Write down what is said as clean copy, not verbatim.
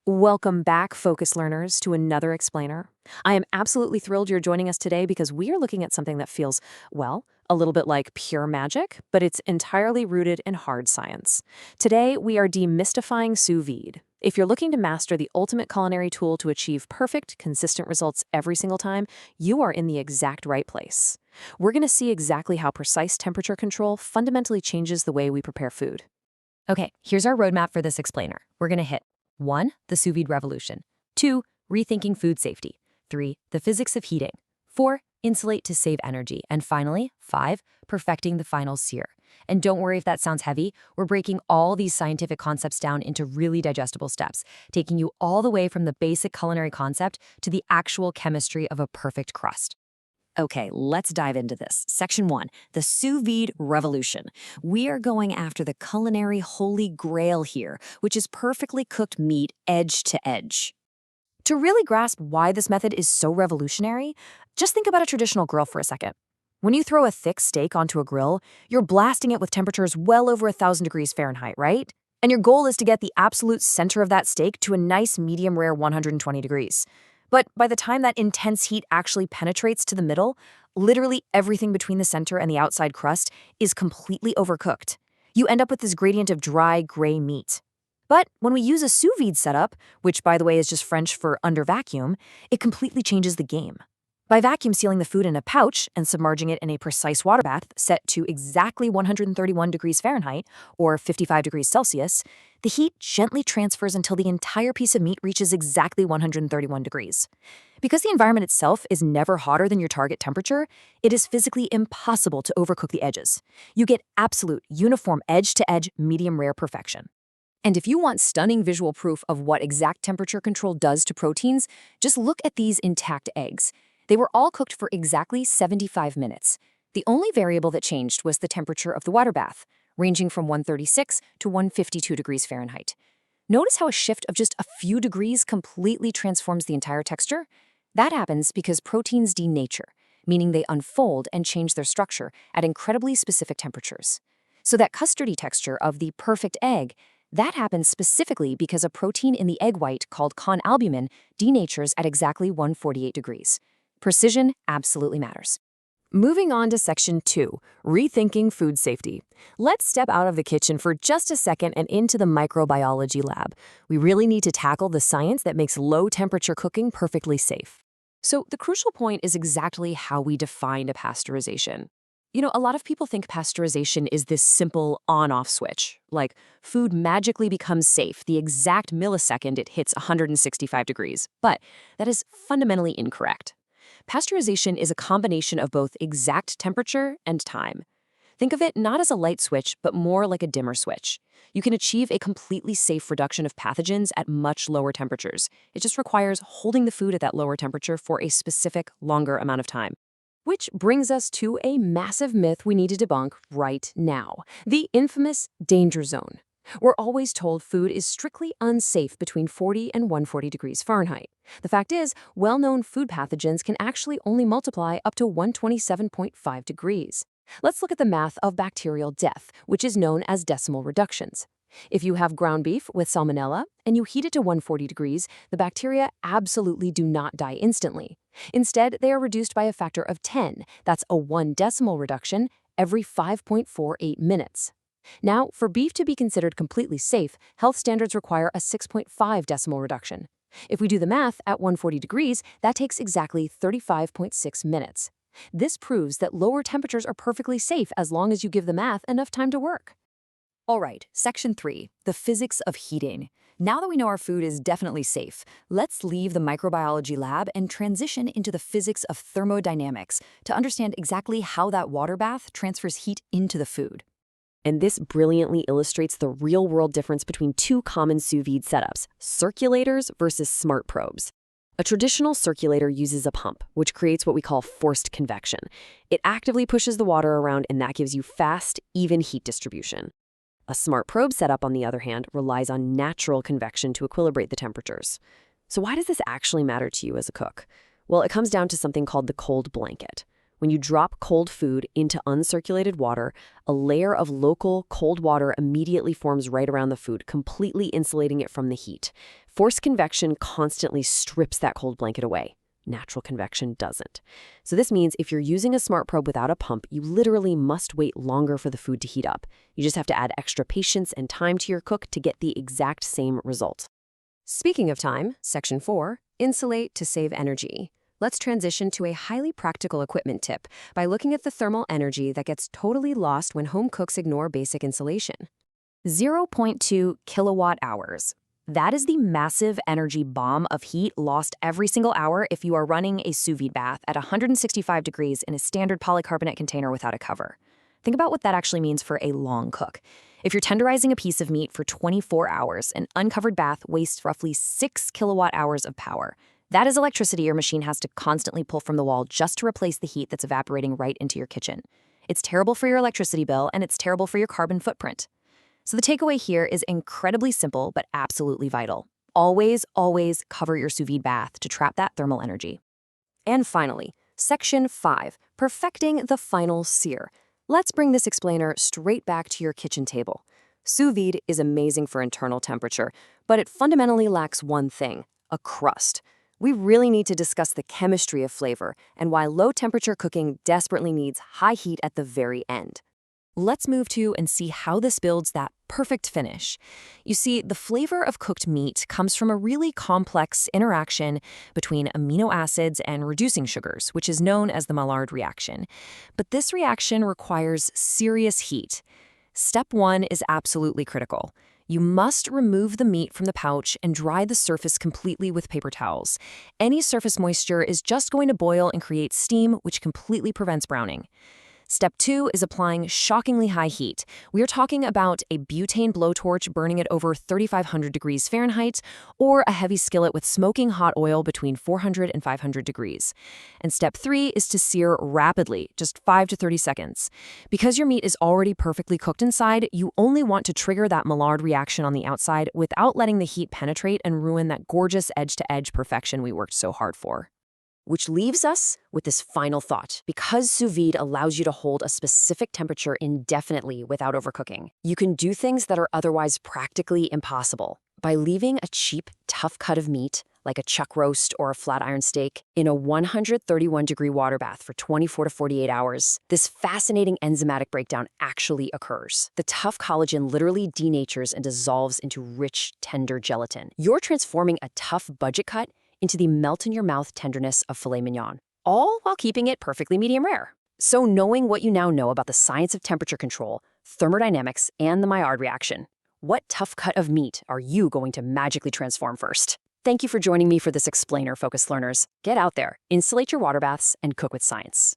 Welcome back, Focus learners, to another explainer. I am absolutely thrilled you're joining us today because we are looking at something that feels, well, a little bit like pure magic, but it's entirely rooted in hard science. Today, we are demystifying sous vide. If you're looking to master the ultimate culinary tool to achieve perfect, consistent results every single time, you are in the exact right place. We're going to see exactly how precise temperature control fundamentally changes the way we prepare food. Okay, here's our roadmap for this explainer. We're going to hit 1. The sous vide revolution. 2. Rethinking food safety. 3. The physics of heating. 4. Insulate to save energy. And finally, 5. Perfecting the final sear. And don't worry if that sounds heavy. We're breaking all these scientific concepts down into really digestible steps, taking you all the way from the basic culinary concept to the actual chemistry of a perfect crust. Okay, let's dive into this. Section 1, the sous vide revolution. We are going after the culinary holy grail here, which is perfectly cooked meat edge to edge. To really grasp why this method is so revolutionary, just think about a traditional grill for a second. When you throw a thick steak onto a grill, you're blasting it with temperatures well over 1,000 degrees Fahrenheit, right? And your goal is to get the absolute center of that steak to a nice medium rare 120 degrees. But by the time that intense heat actually penetrates to the middle, literally everything between the center and the outside crust is completely overcooked. You end up with this gradient of dry, gray meat. But when we use a sous vide setup, which by the way is just French for under vacuum, it completely changes the game. By vacuum sealing the food in a pouch and submerging it in a precise water bath set to exactly 131 degrees Fahrenheit, or 55 degrees Celsius, the heat gently transfers until the entire piece of meat reaches exactly 131 degrees. Because the environment itself is never hotter than your target temperature, it is physically impossible to overcook the edges. You get absolute, uniform edge-to-edge, medium-rare perfection. And if you want stunning visual proof of what exact temperature control does to proteins, just look at these intact eggs. They were all cooked for exactly 75 minutes. The only variable that changed was the temperature of the water bath, ranging from 136 to 152 degrees Fahrenheit. Notice how a shift of just a few degrees completely transforms the entire texture? That happens because proteins denature, meaning they unfold and change their structure at incredibly specific temperatures. So that custardy texture of the perfect egg, that happens specifically because a protein in the egg white called conalbumin denatures at exactly 148 degrees. Precision absolutely matters. Moving on to Section 2, Rethinking Food Safety. Let's step out of the kitchen for just a second and into the microbiology lab. We really need to tackle the science that makes low-temperature cooking perfectly safe. So the crucial point is exactly how we define a pasteurization. A lot of people think pasteurization is this simple on-off switch, like food magically becomes safe the exact millisecond it hits 165 degrees. But that is fundamentally incorrect. Pasteurization is a combination of both exact temperature and time. Think of it not as a light switch, but more like a dimmer switch. You can achieve a completely safe reduction of pathogens at much lower temperatures. It just requires holding the food at that lower temperature for a specific, longer amount of time. Which brings us to a massive myth we need to debunk right now, the infamous danger zone. We're always told food is strictly unsafe between 40 and 140 degrees Fahrenheit. The fact is, well-known food pathogens can actually only multiply up to 127.5 degrees. Let's look at the math of bacterial death, which is known as decimal reductions. If you have ground beef with salmonella and you heat it to 140 degrees, the bacteria absolutely do not die instantly. Instead, they are reduced by a factor of 10. That's a 1 decimal reduction every 5.48 minutes. Now, for beef to be considered completely safe, health standards require a 6.5 decimal reduction. If we do the math at 140 degrees, that takes exactly 35.6 minutes. This proves that lower temperatures are perfectly safe as long as you give the math enough time to work. All right, Section 3, the physics of heating. Now that we know our food is definitely safe, let's leave the microbiology lab and transition into the physics of thermodynamics to understand exactly how that water bath transfers heat into the food. And this brilliantly illustrates the real-world difference between two common sous vide setups, circulators versus smart probes. A traditional circulator uses a pump, which creates what we call forced convection. It actively pushes the water around, and that gives you fast, even heat distribution. A smart probe setup, on the other hand, relies on natural convection to equilibrate the temperatures. So why does this actually matter to you as a cook? Well, it comes down to something called the cold blanket. When you drop cold food into uncirculated water, a layer of local cold water immediately forms right around the food, completely insulating it from the heat. Forced convection constantly strips that cold blanket away. Natural convection doesn't. So this means if you're using a smart probe without a pump, you literally must wait longer for the food to heat up. You just have to add extra patience and time to your cook to get the exact same result. Speaking of time, Section 4, insulate to save energy. Let's transition to a highly practical equipment tip by looking at the thermal energy that gets totally lost when home cooks ignore basic insulation. 0.2 kilowatt hours. That is the massive energy bomb of heat lost every single hour if you are running a sous vide bath at 165 degrees in a standard polycarbonate container without a cover. Think about what that actually means for a long cook. If you're tenderizing a piece of meat for 24 hours, an uncovered bath wastes roughly 6 kilowatt hours of power. That is electricity your machine has to constantly pull from the wall just to replace the heat that's evaporating right into your kitchen. It's terrible for your electricity bill, and it's terrible for your carbon footprint. So the takeaway here is incredibly simple but absolutely vital. Always, always cover your sous vide bath to trap that thermal energy. And finally, Section 5, perfecting the final sear. Let's bring this explainer straight back to your kitchen table. Sous vide is amazing for internal temperature, but it fundamentally lacks one thing, a crust. We really need to discuss the chemistry of flavor and why low-temperature cooking desperately needs high heat at the very end. Let's move to and see how this builds that perfect finish. You see, the flavor of cooked meat comes from a really complex interaction between amino acids and reducing sugars, which is known as the Maillard reaction. But this reaction requires serious heat. Step 1 is absolutely critical. You must remove the meat from the pouch and dry the surface completely with paper towels. Any surface moisture is just going to boil and create steam, which completely prevents browning. Step 2 is applying shockingly high heat. We are talking about a butane blowtorch burning at over 3,500 degrees Fahrenheit or a heavy skillet with smoking hot oil between 400 and 500 degrees. And step 3 is to sear rapidly, just 5 to 30 seconds. Because your meat is already perfectly cooked inside, you only want to trigger that Maillard reaction on the outside without letting the heat penetrate and ruin that gorgeous edge-to-edge perfection we worked so hard for. Which leaves us with this final thought. Because sous vide allows you to hold a specific temperature indefinitely without overcooking, you can do things that are otherwise practically impossible. By leaving a cheap, tough cut of meat, like a chuck roast or a flat iron steak, in a 131-degree water bath for 24 to 48 hours, this fascinating enzymatic breakdown actually occurs. The tough collagen literally denatures and dissolves into rich, tender gelatin. You're transforming a tough budget cut into the melt-in-your-mouth tenderness of filet mignon, all while keeping it perfectly medium rare. So knowing what you now know about the science of temperature control, thermodynamics, and the Maillard reaction, what tough cut of meat are you going to magically transform first? Thank you for joining me for this explainer, focused learners. Get out there, insulate your water baths, and cook with science.